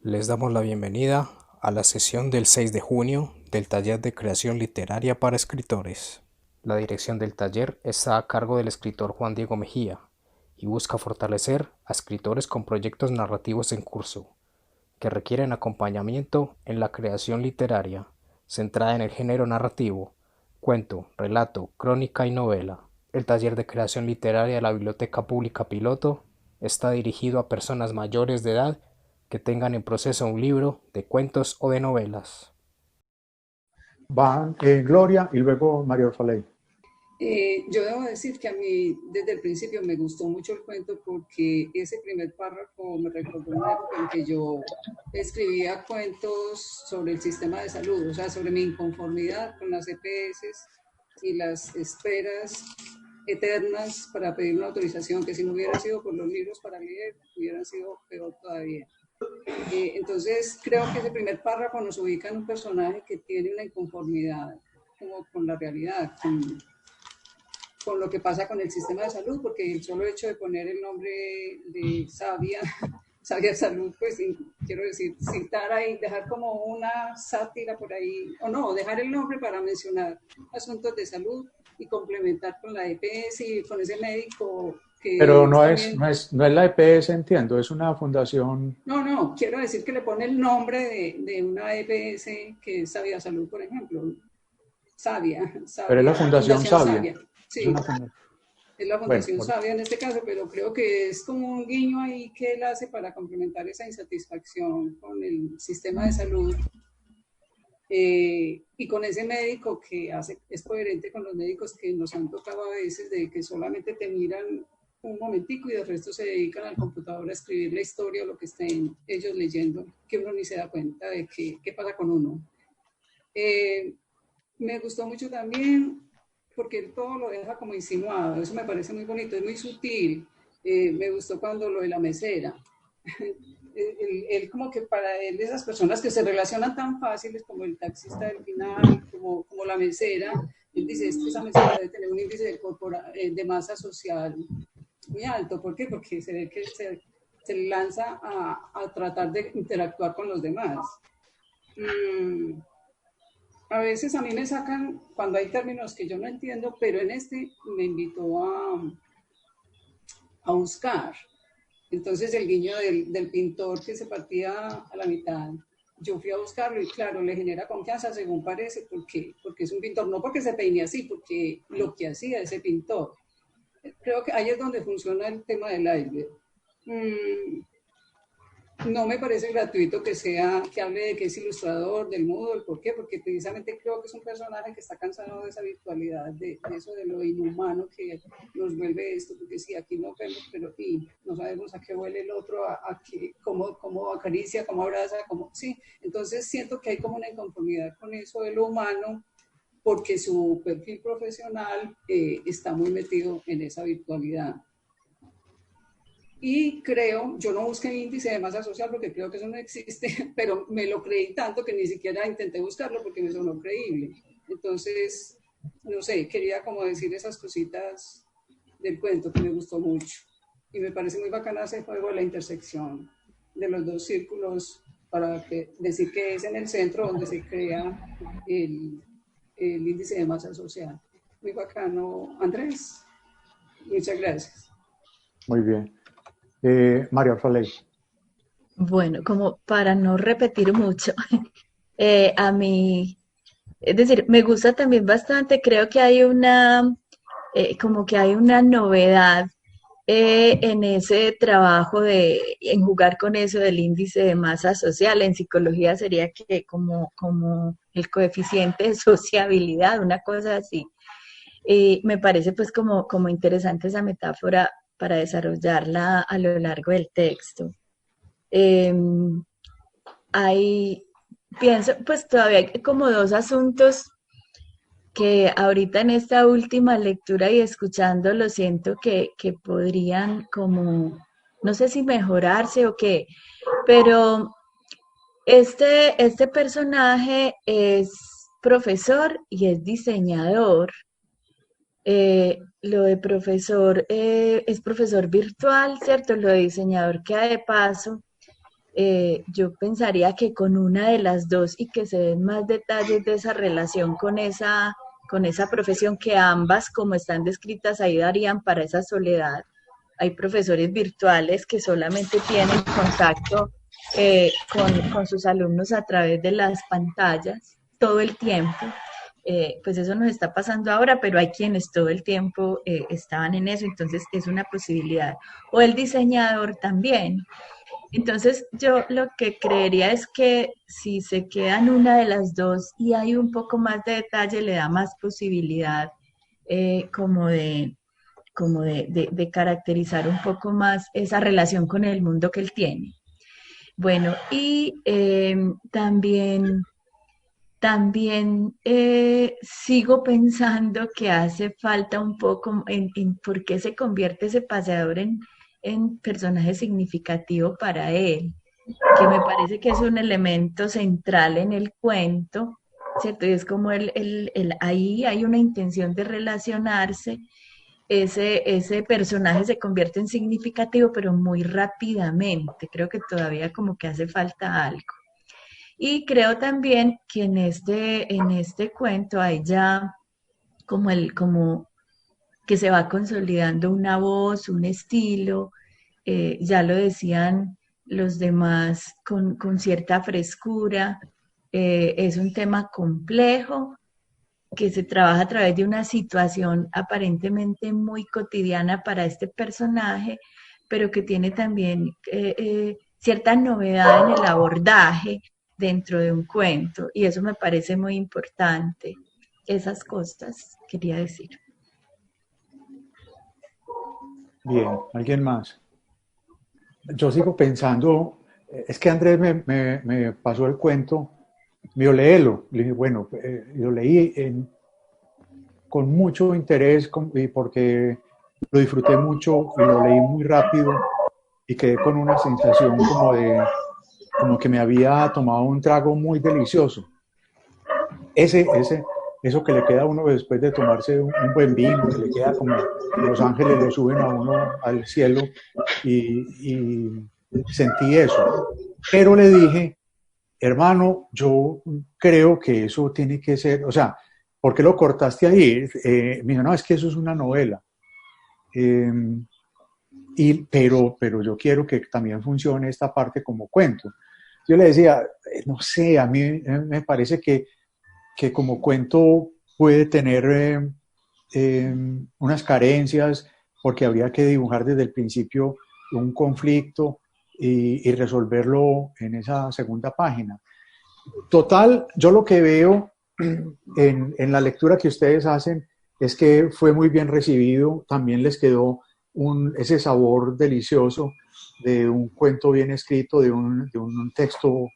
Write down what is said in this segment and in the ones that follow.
Les damos la bienvenida a la sesión del 6 de junio del taller de creación literaria para escritores. La dirección del taller está a cargo del escritor Juan Diego Mejía y busca fortalecer a escritores con proyectos narrativos en curso, que requieren acompañamiento en la creación literaria, centrada en el género narrativo, cuento, relato, crónica y novela. El taller de creación literaria de la Biblioteca Pública Piloto está dirigido a personas mayores de edad que tengan en proceso un libro de cuentos o de novelas. Van Gloria y luego María Orfaley. Yo debo decir que a mí desde el principio me gustó mucho el cuento porque ese primer párrafo me recordó una época en que yo escribía cuentos sobre el sistema de salud, o sea, sobre mi inconformidad con las EPS y las esperas eternas para pedir una autorización que si no hubiera sido por los libros para leer, hubiera sido peor todavía. Entonces creo que ese primer párrafo nos ubica en un personaje que tiene una inconformidad como con la realidad, con lo que pasa con el sistema de salud, porque el solo hecho de poner el nombre de Sabia, Sabia Salud, pues quiero decir, citar ahí, dejar como una sátira por ahí, o no, dejar el nombre para mencionar asuntos de salud y complementar con la EPS y con ese médico Pero que no es, también... no es, no es la EPS, entiendo, es una fundación. No, quiero decir que le pone el nombre de una EPS que es Sabia Salud, por ejemplo. Pero es la Sabia, Fundación Fundación Sabia. Sabia. Es Sí, una fundación. es la Bueno, Fundación Sabia en este caso, pero creo que es como un guiño ahí que él hace para complementar esa insatisfacción con el sistema de salud y con ese médico que es coherente con los médicos que nos han tocado a veces de que solamente te miran un momentico y de resto se dedican al computador a escribir la historia o lo que estén ellos leyendo, que uno ni se da cuenta de qué pasa con uno. Eh, Me gustó mucho también porque él todo lo deja como insinuado, eso me parece muy bonito, es muy sutil. Me gustó cuando lo de la mesera. Él como que para él, esas personas que se relacionan tan fáciles como el taxista del final, como la mesera, él dice, es que esa mesera debe tener un índice de masa social muy alto. ¿Por qué? Porque se ve que se lanza a tratar de interactuar con los demás. Mm, a veces a mí me sacan cuando hay términos que yo no entiendo, pero en este me invitó a buscar. Entonces el guiño del pintor que se partía a la mitad, yo fui a buscarlo y claro, le genera confianza según parece, porque es un pintor, no porque se peine así, porque lo que hacía ese pintor. Creo que ahí es donde funciona el tema del aire. Mm, no me parece gratuito que hable de que es ilustrador, del mudo, ¿por qué? Porque precisamente creo que es un personaje que está cansado de esa virtualidad, de eso de lo inhumano que nos vuelve esto, porque sí, aquí no vemos, pero y no sabemos a qué huele el otro, cómo acaricia, cómo abraza, cómo, sí. Entonces siento que hay como una inconformidad con eso de lo humano, porque su perfil profesional está muy metido en esa virtualidad. Y creo, yo no busqué el índice de masa social porque creo que eso no existe, pero me lo creí tanto que ni siquiera intenté buscarlo porque me sonó creíble. Entonces, no sé, quería como decir esas cositas del cuento que me gustó mucho. Y me parece muy bacana ese juego de la intersección de los dos círculos para decir que es en el centro donde se crea el, el índice de masa social. Muy bacano, Andrés. Muchas gracias. muy bien. María Orfaley. Bueno, como para no repetir mucho, a mí, es decir, me gusta también bastante, creo que hay como que hay una novedad en ese trabajo en jugar con eso del índice de masa social. En psicología sería que como el coeficiente de sociabilidad, una cosa así. Me parece pues como interesante esa metáfora para desarrollarla a lo largo del texto. Em, hay, pienso, pues todavía hay como dos asuntos que ahorita en esta última lectura y escuchándolo siento que podrían como, no sé si mejorarse o qué, pero este personaje es profesor y es diseñador. Lo de profesor es profesor virtual, ¿cierto? Lo de diseñador queda de paso. yo pensaría que con una de las dos y que se den más detalles de esa relación con esa profesión que ambas, como están descritas ahí, darían para esa soledad. Hay profesores virtuales que solamente tienen contacto con sus alumnos a través de las pantallas todo el tiempo. Pues eso nos está pasando ahora, pero hay quienes todo el tiempo estaban en eso, entonces es una posibilidad. O el diseñador también. Entonces yo lo que creería es que si se queda en una de las dos y hay un poco más de detalle, le da más posibilidad como de caracterizar un poco más esa relación con el mundo que él tiene. Bueno, y también sigo pensando que hace falta un poco en por qué se convierte ese paseador en personaje significativo para él, que me parece que es un elemento central en el cuento, ¿cierto? Y es como ahí hay una intención de relacionarse, ese personaje se convierte en significativo, pero muy rápidamente. Creo que todavía como que hace falta algo. Y creo también que en este cuento hay ya como que se va consolidando una voz, un estilo, ya lo decían los demás con cierta frescura. Es un tema complejo que se trabaja a través de una situación aparentemente muy cotidiana para este personaje, pero que tiene también cierta novedad en el abordaje dentro de un cuento, y eso me parece muy importante. Esas cosas quería decir. Bien, ¿alguien más? Yo sigo pensando, es que Andrés me pasó el cuento, me dijo, léelo. Le dije, bueno, lo leí con mucho interés y porque lo disfruté mucho y lo leí muy rápido y quedé con una sensación como que me había tomado un trago muy delicioso. Eso que le queda a uno después de tomarse un buen vino, que le queda como los ángeles lo suben a uno al cielo y sentí eso. Pero le dije, hermano, yo creo que eso tiene que ser, o sea, ¿por qué lo cortaste ahí? Me dijo, no, es que eso es una novela. Eh, pero yo quiero que también funcione esta parte como cuento. Yo le decía, no sé, a mí me parece que como cuento puede tener unas carencias porque habría que dibujar desde el principio un conflicto y resolverlo en esa segunda página. Total, yo lo que veo en la lectura que ustedes hacen es que fue muy bien recibido, también les quedó ese sabor delicioso de un cuento bien escrito, de un texto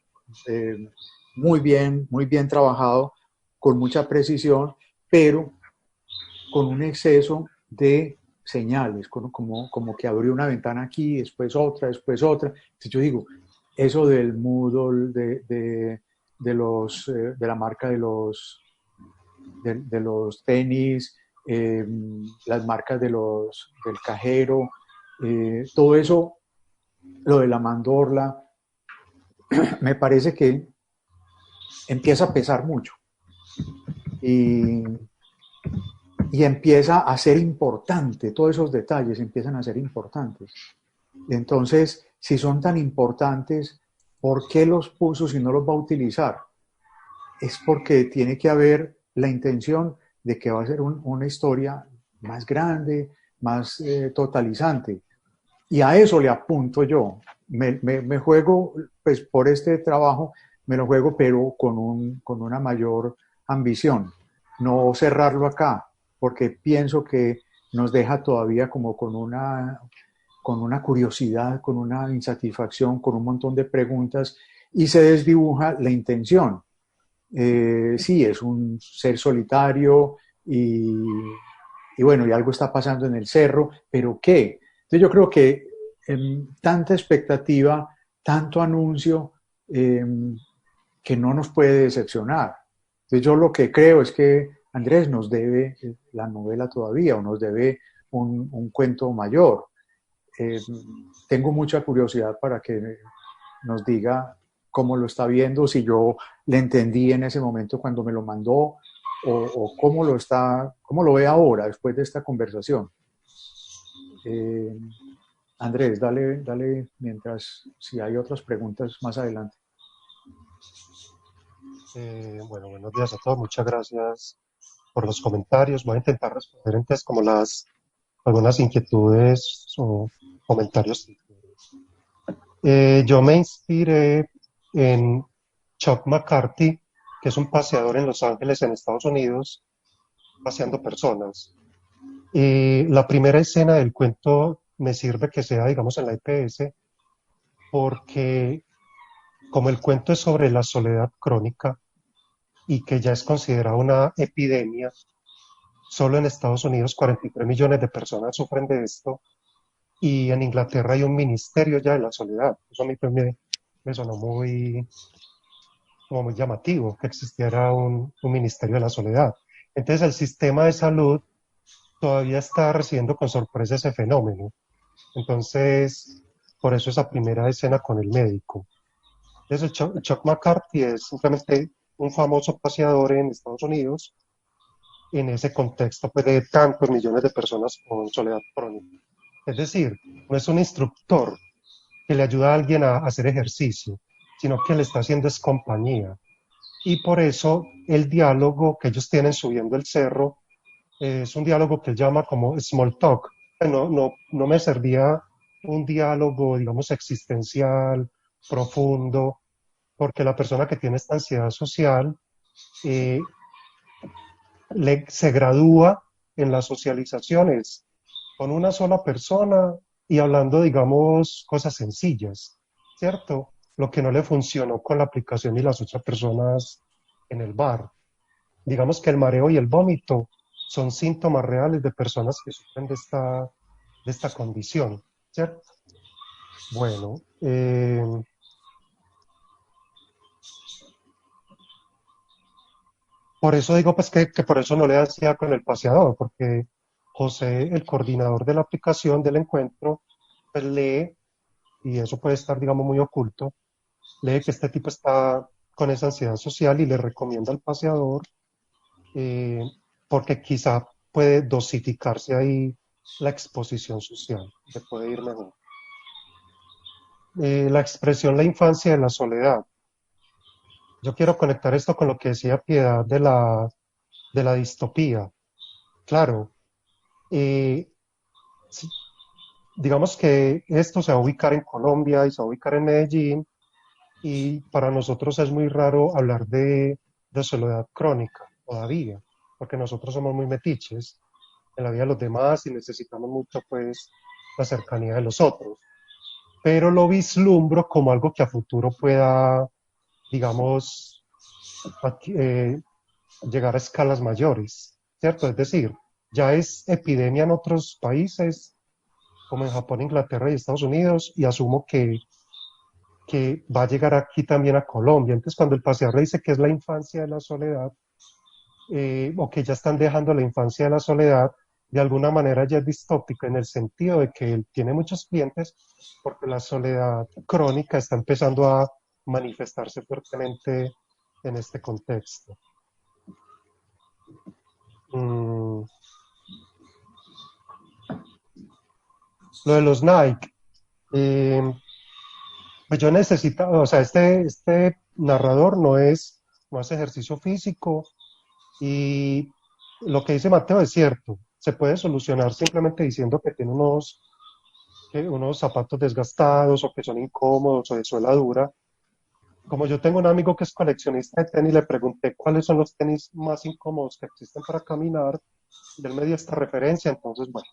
eh, muy bien trabajado, con mucha precisión, pero con un exceso de señales, como que abrió una ventana aquí, después otra, después otra. Entonces yo digo, eso del Moodle, de la marca de los tenis, las marcas del cajero, todo eso, lo de la mandorla, me parece que empieza a pesar mucho y, y empieza a ser importante, todos esos detalles empiezan a ser importantes. Entonces, si son tan importantes, ¿por qué los puso si no los va a utilizar? Es porque tiene que haber la intención de que va a ser una historia más grande, más totalizante. Y a eso le apunto yo. Me juego, pues por este trabajo, me lo juego, pero con una mayor ambición. No cerrarlo acá, porque pienso que nos deja todavía como con una curiosidad, con una insatisfacción, con un montón de preguntas y se desdibuja la intención. Sí, es un ser solitario y bueno, y algo está pasando en el cerro, pero ¿qué? Entonces yo creo que tanta expectativa, tanto anuncio, que no nos puede decepcionar. Entonces yo lo que creo es que Andrés nos debe la novela todavía o nos debe un cuento mayor. Eh, Tengo mucha curiosidad nos diga cómo lo está viendo, si yo le entendí en ese momento cuando me lo mandó, o cómo lo ve ahora después de esta conversación. Eh, Andrés, dale mientras, si hay otras preguntas más adelante. Bueno, buenos días a todos. Muchas gracias por los comentarios. Voy a intentar responder entonces como algunas inquietudes o comentarios. Yo me inspiré en Chuck McCarthy, que es un paseador en Los Ángeles, en Estados Unidos, paseando personas. La primera escena del cuento me sirve que sea, digamos, en la EPS, porque como el cuento es sobre la soledad crónica y que ya es considerada una epidemia, solo en Estados Unidos 43 millones de personas sufren de esto y en Inglaterra hay un ministerio ya de la soledad. Eso a mí pues, me sonó como muy llamativo, que existiera un ministerio de la soledad. Entonces el sistema de salud todavía está recibiendo con sorpresa ese fenómeno. Entonces, por eso esa primera escena con el médico. Entonces, Chuck McCarthy es simplemente un famoso paseador en Estados Unidos en ese contexto pues, de tantos millones de personas con soledad crónica. Es decir, no es un instructor que le ayuda a alguien a hacer ejercicio, sino que le está haciendo es compañía. Y por eso el diálogo que ellos tienen subiendo el cerro es un diálogo que él llama como small talk. No me servía un diálogo, digamos, existencial, profundo, porque la persona que tiene esta ansiedad social eh, se gradúa en las socializaciones con una sola persona y hablando, digamos, cosas sencillas, ¿cierto? Lo que no le funcionó con la aplicación y las otras personas en el bar. Digamos que el mareo y el vómito son síntomas reales de personas que sufren de esta condición, ¿cierto? Bueno, por eso digo pues que por eso no le ansiedad con el paseador, porque José, el coordinador de la aplicación del encuentro, pues lee, y eso puede estar, digamos, muy oculto, lee que este tipo está con esa ansiedad social y le recomienda al paseador, eh, porque quizá puede dosificarse ahí la exposición social, le puede ir mejor. La expresión la infancia de la soledad. Yo quiero conectar esto con lo que decía Piedad de la distopía. Claro, eh, si- digamos que esto se va a ubicar en Colombia y se va a ubicar en Medellín, y para nosotros es muy raro hablar de soledad crónica todavía, porque nosotros somos muy metiches en la vida de los demás y necesitamos mucho pues la cercanía de los otros, pero lo vislumbro como algo que a futuro pueda, digamos, llegar a escalas mayores, ¿cierto? Es decir, ya es epidemia en otros países, como en Japón, Inglaterra y Estados Unidos, y asumo que va a llegar aquí también a Colombia. Entonces, cuando el paseador dice que es la infancia de la soledad, o que ya están dejando la infancia de la soledad, de alguna manera ya es distópica en el sentido de que él tiene muchos clientes porque la soledad crónica está empezando a manifestarse fuertemente en este contexto. Lo de los Nike, eh, pues yo necesitaba, o sea, este narrador no hace ejercicio físico y lo que dice Mateo es cierto, se puede solucionar simplemente diciendo que tiene unos zapatos desgastados o que son incómodos o de suela dura. Como yo tengo un amigo que es coleccionista de tenis, le pregunté cuáles son los tenis más incómodos que existen para caminar y él me dio esta referencia, entonces, bueno,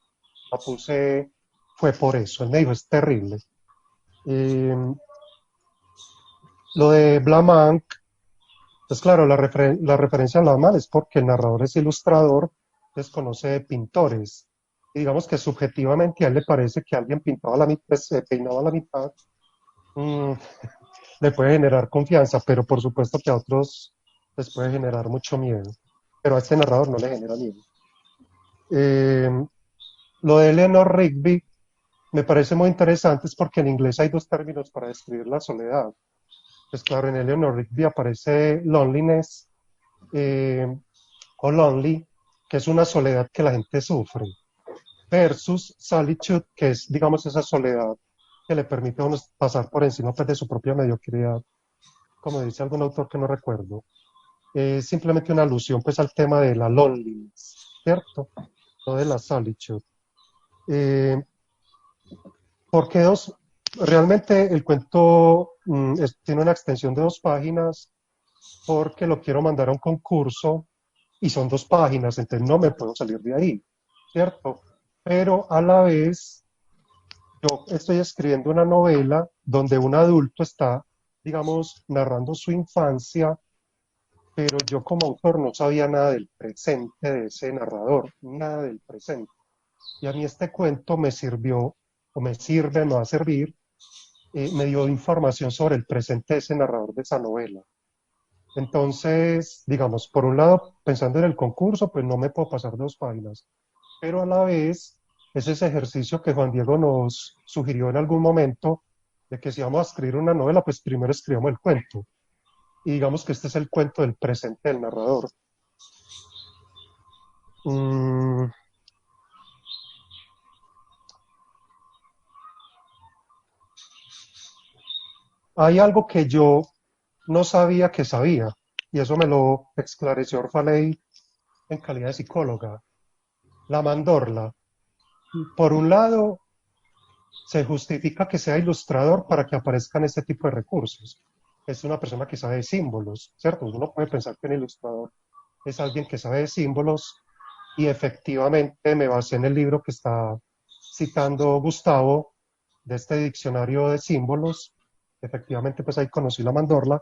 la puse, fue por eso. Él me dijo, es terrible. Eh, lo de Blamank, pues claro, la referencia a Blamank es porque el narrador es ilustrador, desconoce pintores. Y digamos que subjetivamente a él le parece que alguien pintaba la mitad, se peinaba la mitad, mm, le puede generar confianza, pero por supuesto que a otros les puede generar mucho miedo. Pero a este narrador no le genera miedo. Eh, lo de Eleanor Rigby, me parece muy interesante es porque en inglés hay dos términos para describir la soledad. Pues claro, en Eleanor Rigby aparece loneliness eh, o lonely, que es una soledad que la gente sufre, versus solitude, que es, digamos, esa soledad que le permite a uno pasar por encima pues, de su propia mediocridad, como dice algún autor que no recuerdo. Es simplemente una alusión pues al tema de la loneliness, ¿cierto? No de la solitude. Eh, porque realmente el cuento tiene una extensión de 2 páginas porque lo quiero mandar a un concurso y son 2 páginas, entonces no me puedo salir de ahí, ¿cierto? Pero a la vez yo estoy escribiendo una novela donde un adulto está, digamos, narrando su infancia, pero yo como autor no sabía nada del presente de ese narrador, nada del presente. Y a mí este cuento me sirvió, o me sirve, me va a servir, me dio información sobre el presente de ese narrador de esa novela. Entonces, digamos, por un lado, pensando en el concurso, pues no me puedo pasar 2 páginas, pero a la vez es ese ejercicio que Juan Diego nos sugirió en algún momento, de que si vamos a escribir una novela, pues primero escribamos el cuento. Y digamos que este es el cuento del presente del narrador. Mm, hay algo que yo no sabía que sabía, y eso me lo esclareció Orfaley en calidad de psicóloga. La mandorla, por un lado, se justifica que sea ilustrador para que aparezcan este tipo de recursos. Es una persona que sabe de símbolos, ¿cierto? Uno puede pensar que un ilustrador es alguien que sabe de símbolos y efectivamente me basé en el libro que está citando Gustavo, de este diccionario de símbolos. Efectivamente, pues ahí conocí la mandorla.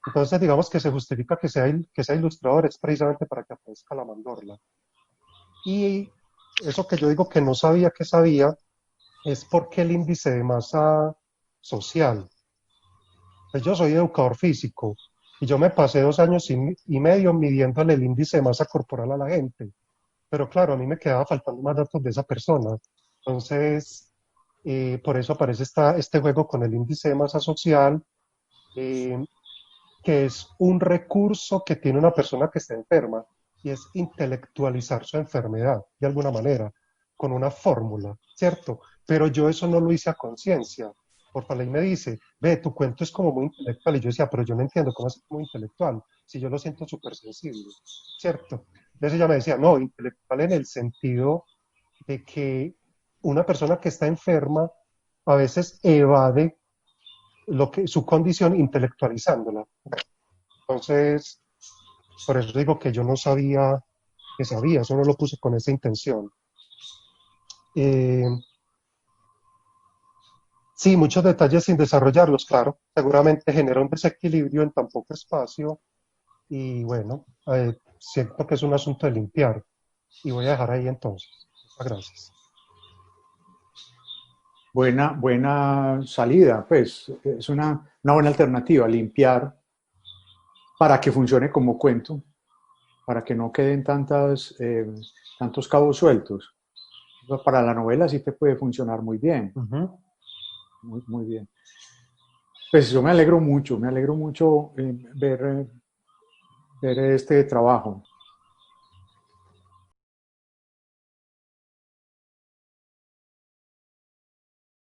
Entonces, digamos que se justifica que sea ilustrador es precisamente para que aparezca la mandorla. Y eso que yo digo que no sabía que sabía, es porque el índice de masa social. Pues yo soy educador físico y yo me pasé 2 años y medio midiéndole el índice de masa corporal a la gente. Pero claro, a mí me quedaba faltando más datos de esa persona. Entonces, por eso aparece este juego con el índice de masa social, eh, que es un recurso que tiene una persona que está enferma y es intelectualizar su enfermedad de alguna manera, con una fórmula, ¿cierto? Pero yo eso no lo hice a conciencia. Por ley me dice, ve, tu cuento es como muy intelectual. Y yo decía, pero yo no entiendo cómo es muy intelectual, si yo lo siento súper sensible, ¿cierto? Entonces ella me decía, no, intelectual en el sentido de que una persona que está enferma a veces evade su condición intelectualizándola. Entonces, por eso digo que yo no sabía que sabía, eso no lo puse con esa intención. Eh, sí, muchos detalles sin desarrollarlos, claro, seguramente genera un desequilibrio en tan poco espacio y bueno, siento que es un asunto de limpiar y voy a dejar ahí entonces. Muchas gracias. Buena salida, pues es una buena alternativa, limpiar para que funcione como cuento, para que no queden tantos cabos sueltos. Para la novela sí te puede funcionar muy bien, muy bien. Pues yo me alegro mucho ver este trabajo.